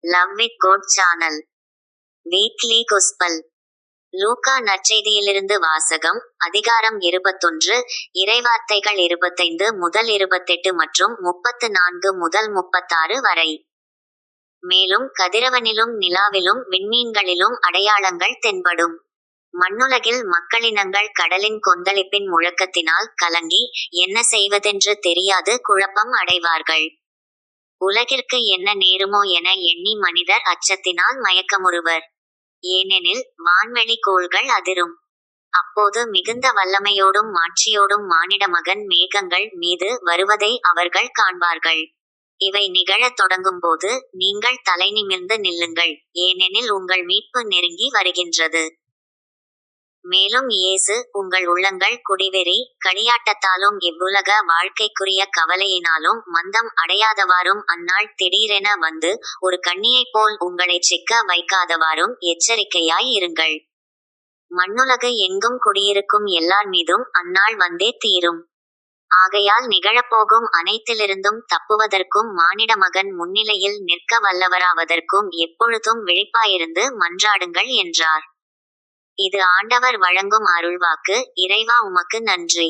Love with God channel weekly gospel. லூக்கா நற்செய்தியிலிருந்து வாசகம். அதிகாரம் 21, இறைவார்த்தைகள் 25 முதல் 28 மற்றும் 34 முதல் 36 வரை. மேலும் கதிரவனிலும் நிலாவிலும் விண்மீன்களிலும் அடையாளங்கள் தென்படும். மண்ணுலகில் மக்களினங்கள் கடலின் கொந்தளிப்பின் முழக்கத்தினால் கலங்கி, என்ன செய்வதென்று தெரியாது குழப்பம் அடைவார்கள். உலகிற்கு என்ன நேருமோ என எண்ணி மனிதர் அச்சத்தினால் மயக்கமுறுவர். ஏனெனில் வான்வெளி கோள்கள் அதிரும். அப்போது மிகுந்த வல்லமையோடும் மாட்சியோடும் மானிட மகன் மேகங்கள் மீது வருவதை அவர்கள் காண்பார்கள். இவை நிகழத் தொடங்கும்போது நீங்கள் தலைநிமிர்ந்து நில்லுங்கள், ஏனெனில் உங்கள் மீட்பு நெருங்கி வருகின்றது. மேலும் இயேசு, உங்கள் உள்ளங்கள் குடிவெறி களியாட்டத்தாலும் இவ்வுலக வாழ்க்கைக்குரிய கவலையினாலும் மந்தம் அடையாதவாறும் அந்நாள் திடீரென வந்து ஒரு கண்ணியைப் போல் உங்களைச் சிக்க வைக்காதவாறும் எச்சரிக்கையாய் இருங்கள். மண்ணுலகு எங்கும் குடியிருக்கும் எல்லார் மீதும் அந்நாள் வந்தே தீரும். ஆகையால் நிகழப்போகும் அனைத்திலிருந்தும் தப்புவதற்கும் மானிட மகன் முன்னிலையில் நிற்க வல்லவராவதற்கும் எப்பொழுதும் விழிப்பாயிருந்து மன்றாடுங்கள் என்றார். இது ஆண்டவர் வழங்கும் அருள்வாக்கு. இறைவா, உமக்கு நன்றி.